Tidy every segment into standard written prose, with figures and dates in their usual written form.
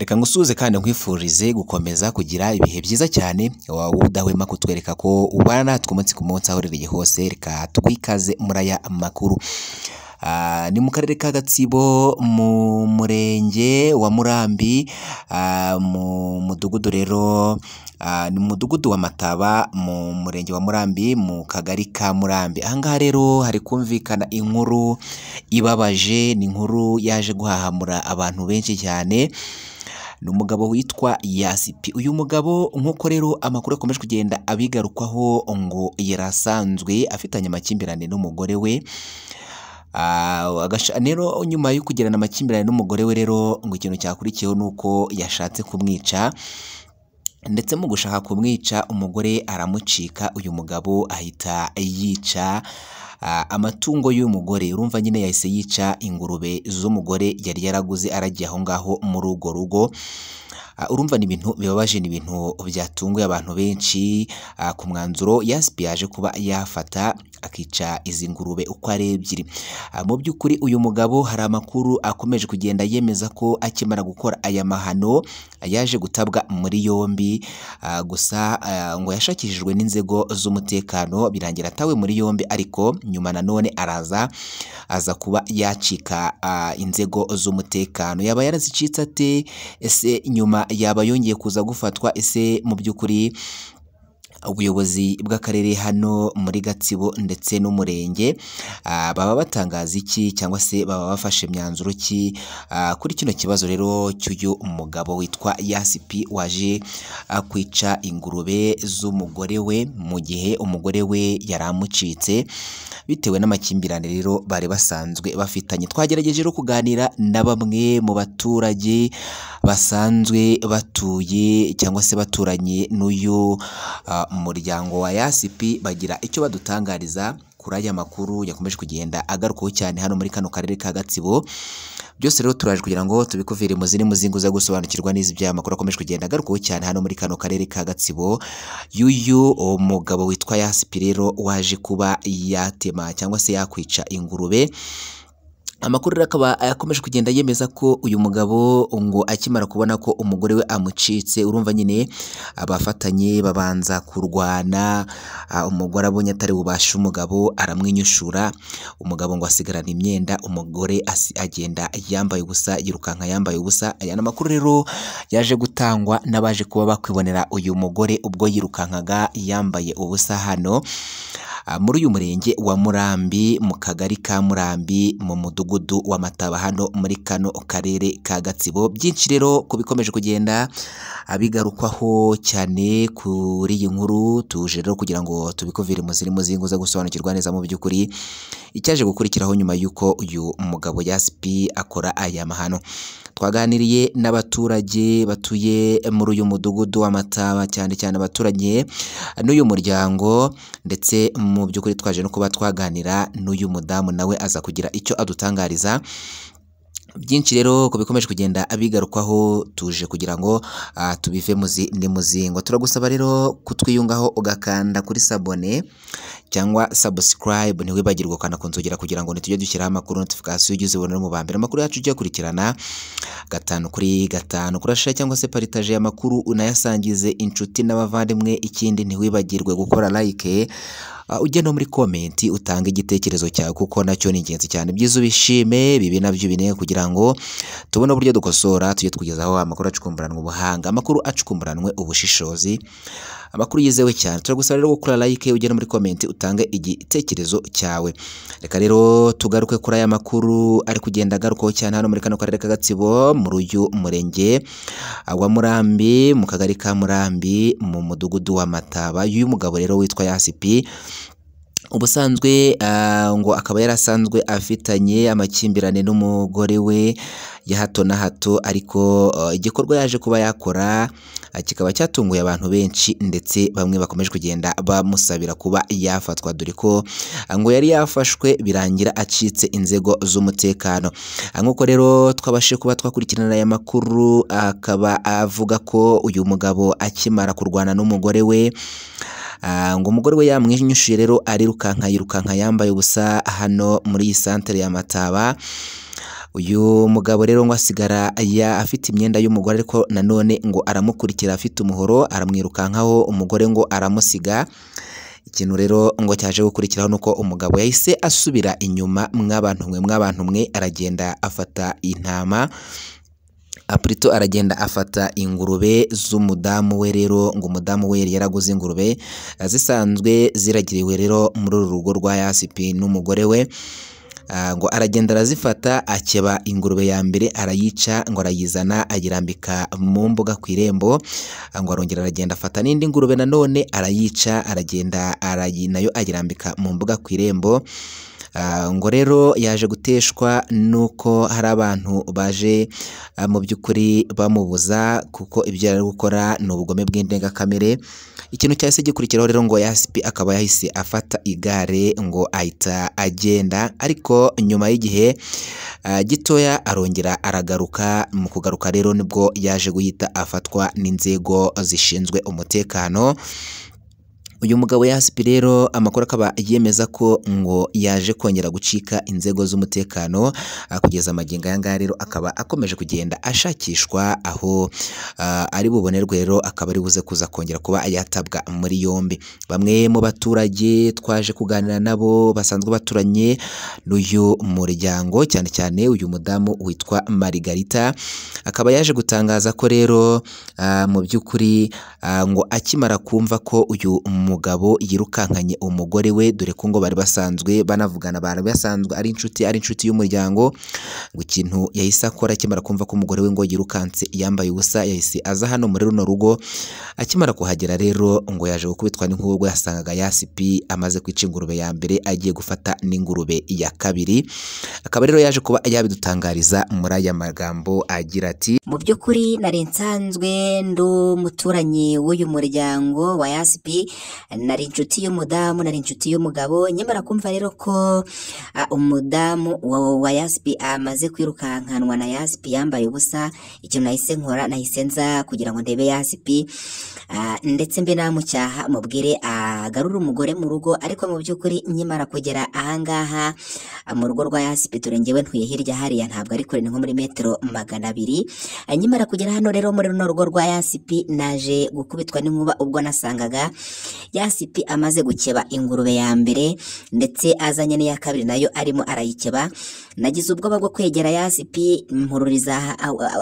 Reka ngusuze kandi nkwifurize gukomeza kugira ibihe byiza cyane udahwema kutwereka ko ubana natwe umunsi ku munsi aho ririye hose. Reka twikaze muri aya makuru. Ni mu karere ka Gatsibo mu murenge wa Murambi, mu mudugudu rero ni mu mudugudu wa Mataba mu murenge wa Murambi mu kagari ka Murambi. Ahangaha rero hari kumvikana inkuru ibabaje, ni inkuru yaje guhahamura abantu benshi cyane. Ni umugabo witwa Yasipi. Uyu mugabo nk'uko rero amakuru akomeje kugenda abigarukwaho ngo yarasanzwe afitanye amakimbirane n'umugore we. Rero nyuma yo kugirana amakimbirane n'umugore we rero ngo ikintu cyakurikiyeho nuko yashatse kumwica, ndetse mu gushaka kumwica umugore aramucika. Uyu mugabo ahita yica amatungo y'umugore. Urumva nyine yahise yica ingurube z'umugore yari yaraguze aragiye aho ngaho muri urwo rugo. Urumva ni ibintu bibabaje, ni ibintu byatunguye abantu benshi. Ku mwanzuro Yasipi yaje kuba yafata akica izi ngurube uko ari ebyiri. Mu by'ukuri uyu mugabo hari amakuru akomeje kugenda yemeza ko akimara gukora aya mahano yaje gutabwa muri yombi. Gusa ngo yashakishijwe n'inzego z'umutekano birangira atawe muri yombi, ariko nyuma nanone aza kuba yacika inzego z'umutekano. Yaba yarazicitse ate? Ese nyuma yaba yongeye kuza gufatwa? Ese mu by'ukuri ubuyobozi bw'akarere hano muri Gatsibo ndetse n'umurenge baba batangaza iki, cyangwa se baba bafashe imyanzuro ki kuri kino kibazo rero cy'uyu mugabo witwa Yasipi waje kwica ingurube z'umugore we mu gihe umugore we yari amucitse bitewe n'amakimbirane rero bari basanzwe bafitanye. Twagerageje rero kuganira na bamwe mu baturage basanzwe batuye cyangwa se baturanye n'uyu umuryango wa Yasipi, bagira icyo badutangariza kuri aya makuru yakomeje kugenda agarukaho cyane hano muri kano karere ka Gatsibo. Byose rero turaje kugira ngo tubikuvire mu zindi muzingo za gusobanukirwa n'izi bya makuru akomeje kugenda agarukaho cyane hano muri kano karere ka Gatsibo. Yuyu umugabo witwa Yasipi rero waje kuba yatema cyangwa se yakwica ingurube. Amakuru rero akaba yakomeje kugenda yemeza ko uyu mugabo ngo akimara kubona ko umugore we amucitse, urumva nyine abafatanye babanza kurwana. Umugore abonye atari bubashe umugabo aramwinyushura, umugabo ngo asigarana imyenda, umugore agenda yambaye ubusa, yirukanka yambaye ubusa. Aya makuru rero yaje gutangwa n'abaje kuba bakwibonera uyu mugore ubwo yirukankaga yambaye ubusa hano muri uyu murenge wa Murambi mu kagari ka Murambi mu mudugudu wa Mataba hano muri kano karere ka Gatsibo. Byinshi rero kubikomeje kugenda abigarukwaho cyane kuri iyi nkuru, tuje rero kugira ngo tubikuvire mu zindi muzingo za gusobanukirwa neza mu by'ukuri icyaje gukurikiraho nyuma y'uko uyu mugabo Yasipi akora aya mahano. Twaganiriye n'abaturage batuye muri uyu mudugudu wa Mataba, cyane cyane abaturanye n'uyu muryango, ndetse mu by'ukuri twaje no kuba twaganira n'uyu mudamu nawe aza kugira icyo adutangariza. Byinshi rero ko bikomeje kugenda abigarukwaho tuje kugira ngo tubive ni muzingo. Turagusaba rero kutwiyungaho ugakanda kuri sabone cyangwa subscribe, ntiwibagirwe kana kunzogera kugira ngo nitujye dushyiraho amakuru notification ujye uzibona mu bambere. Amakuru yacu ujye kurikirana 5 kuri 5, kurashira cyangwa se partage y'amakuru unayasangize inshuti n'abavandimwe. Ikindi ntiwibagirwe gukora like, ujye no muri comment utange igitekerezo cyawe kuko nacyo ni ingenzi cyane. Byiza ubishime, bibi nabyo bineye kugira ngo tubone uburyo dukosora tujye tukugezaho amakuru acukumburanwe ubuhanga, amakuru acukumburanwe ubushishozi, amakuru yizewe cyane. Turagusaba rero gukora like, ujye no muri comment utange igitekerezo cyawe. Reka rero tugaruke kuri aya makuru ari kugenda agarukaho cyane hano muri kano karere ka Gatsibo muri uyu murenge wa Murambi mu kagari ka Murambi mu mudugudu wa Mataba. Uyu mugabo rero witwa Yasipi ubusanzwe ngo akaba yarasanzwe afitanye amakimbirane n'umugore we ya hato na hato, ariko igikorwa yaje kuba yakora kikaba cyatunguye abantu benshi, ndetse bamwe bakomeje kugenda bamusabira kuba yafatwa, dore ko ngo yari yafashwe birangira acitse inzego z'umutekano. Nk'uko rero twabashe kuba twakurikirana aya makuru, akaba avuga ko uyu mugabo akimara kurwana n'umugore we ngo umugore we yamwinyushuye rero yirukanka yambaye ubusa hano muri iyi santere ya Mataba. uyu mugabo rero ngo asigara afite imyenda y'umugore ariko nanone ngo aramukurikira afite umuhoro aramwirukankaho umugore ngo aramusiga. Ikintu rero ngo cyaje gukurikiraho nuko umugabo yahise asubira inyuma mw'abantu mwe aragenda afata intama Aprito aragenda afata ingurube z'umudamu we rero ngo umudamu we yaraguze ingurube zisanzwe ziragiriwe rero muri uru rugo rwa Yasipi n'umugore we. Ngo aragenda arazifata akeba ingurube ya mbere arayica ngo arayizana agirambika mu mbuga ku irembo, ngo arongera aragenda afata n'indi ngurube nanone arayica aragenda nayo agirambika mu mbuga ku irembo. Ngo rero yaje guteshwa nuko hari abantu baje mu by'ukuri bamubuza kuko ibyo yari gukora ni ubugome bw'indengakamere. Ikintu cyahise gikurikiraho rero ngo Yasipi akaba yahise afata igare ngo ahita agenda, ariko nyuma y'igihe gitoya arongera aragaruka. Mu kugaruka rero nibwo yaje guhita afatwa n'inzego zishinzwe umutekano. Uyu mugabo Yasipi rero amakuru akaba yemeza ko ngo yaje kongera gucika inzego z'umutekano kugeza amagingo aya ngaya rero akaba akomeje kugenda ashakishwa, aho ari bubonerwe rero akaba ari buze kuza kongera kuba yatabwa muri yombi. Bamwe mu baturage twaje kuganira nabo basanzwe baturanye n'uyu muryango, cyane cyane uyu mudamu witwa Margarita, akaba yaje gutangaza ko rero mu by'ukuri ngo akimara kumva ko uyu umugabo yirukankanye umugore we, dore ko ngo bari basanzwe banavugana, bari basanzwe ari inshuti y'umuryango, ngo ikintu yahise akora akimara kumva ko umugore we ngo yirukanse yambaye ubusa, yahise aza hano muri runo rugo. Akimara kuhagera rero ngo yaje gukubitwa n'inkuba ubwo yasangaga Yasipi amaze kwica ingurube ya mbere agiye gufata n'ingurube ya kabiri. Akaba rero yaje kuba yabidutangariza muri aya magambo agira ati: mu by'ukuri nari nsanzwe ndu muturanyi w'uyu muryango wa Yasipi, nari inshuti y'umudamu, nari inshuti y'umugabo. Nyamara kumva rero ko umudamu wa Yasipi amaze kwirukankanwa na Yasipi yambaye ubusa, ikintu nahise nkora, nahise nza kugira ngo ndebe Yasipi ndetse mbe namucyaha mubwire agarura umugore mu rugo. Ariko mu by'ukuri nkimara kugera ahangaha mu rugo rwa Yasipi, turengewe ntuye hirya hariya, ntabwo ari kure, ni nko muri metero 200. Nkimara kugera hano rero muri runo rugo rwa Yasipi, naje gukubitwa n'inkuba ubwo nasangaga Yasipi amaze gukeba ingurube ya mbere ndetse azanye n'iya kabiri nayo arimo arayikeba. Nagize ubwoba bwo kwegera Yasipi mpururiza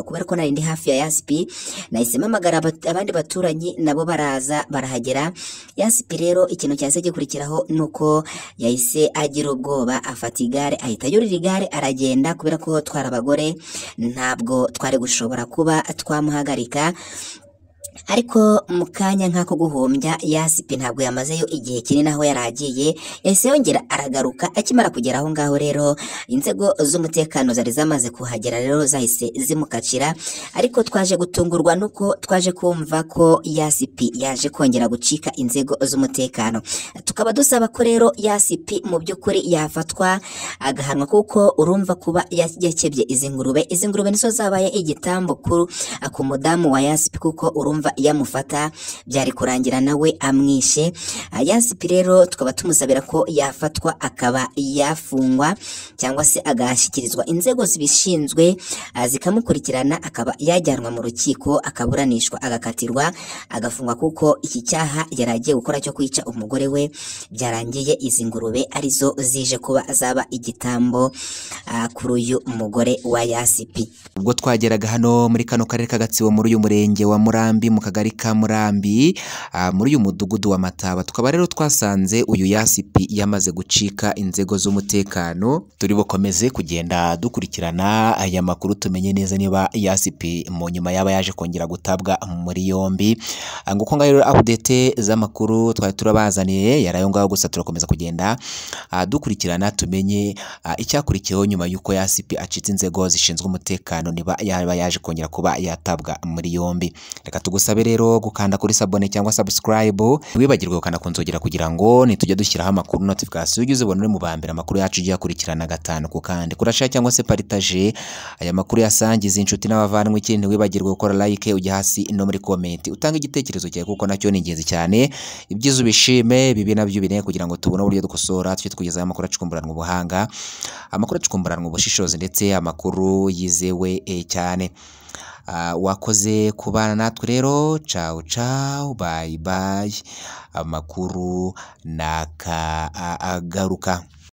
kubera ko nari ndi hafi ya Yasipi, nahise mpamagara abandi baturanyi nabo baraza barahagera. Yasipi rero ikintu cyahise gikurikiraho nuko yahise agira ubwoba, afata igare ahita yurira igare aragenda, kubera ko twara abagore ntabwo twari gushobora kuba twamuhagarika. Ariko mu kanya nk'ako guhombya, Yasipi ntabwo yamazeyo igihe kinini aho yaragiye, yahise yongera aragaruka. Akimara kugera aho ngaho rero inzego z'umutekano zari zamaze kuhagera rero zahise zimukacira. Ariko twaje gutungurwa nuko twaje kumva ko Yasipi yaje kongera gucika inzego z'umutekano. Tukaba dusaba ko rero Yasipi mu by'ukuri yafatwa agahanwa, kuko urumva kuba yakebye izi ngurube nizo zabaye igitambo kuru ku mudamu wa Yasipi, kuko urumva yamufata byari kurangira nawe amwishe. Yasipi rero tukaba tumusabira ko yafatwa akaba yafungwa cyangwa se agashyikirizwa inzego zibishinzwe zikamukurikirana, akaba yajyanwa mu rukiko akaburanishwa agakatirwa agafungwa, kuko iki cyaha yari agiye gukora cyo kwica umugore we byarangiye izi ngurube arizo zije kuba zaba igitambo kuri uyu mugore wa Yasipi. Ubwo twageraga hano muri kano karere ka Gatsibo muri uyu murenge wa Murambi mu kagari ka Murambi muri uyu mudugudu wa Mataba, tukaba rero twasanze uyu Yasipi yamaze gucika inzego z'umutekano. Turi bukomeze kugenda dukurikirana aya makuru tumenye neza niba Yasipi mu nyuma yaba yaje kongera gutabwa muri yombi. Nguko ngaho rero update z'amakuru twari turabazaniye yarayo ngaho, gusa turakomeza kugenda dukurikirana tumenye icyakurikiyeho nyuma yuko Yasipi acitse inzego zishinzwe umutekano, niba yaba yaje kongera kuba yatabwa muri yombi. Reka tugusa ngusabe rero gukanda kuri sabone cyangwa subscribe, wibagirwe gukanda kunzogera kugira ngo nitujya dushyiraho amakuru notification ujye uzibona uri mu bambere amakuru yacu ujye akurikirana gatanu ku kandi. Kurashare cyangwa se partage aya makuru yasangiza inshuti n'abavandimwe, ikindi wibagirwe gukora like ujya hasi no muri comment utanga igitekerezo cyawe kuko nacyo ni ingenzi cyane. Ibyiza ubishime, bibi nabyo bine kugira ngo tubone uburyo dukosora tujye tukugezaho amakuru acukumburanwa ubuhanga, amakuru acukumburanwa ubushishozi ndetse amakuru yizewe cyane. Wakoze kubana natwe rero, ciao ciao, bye bye, amakuru nakagaruka.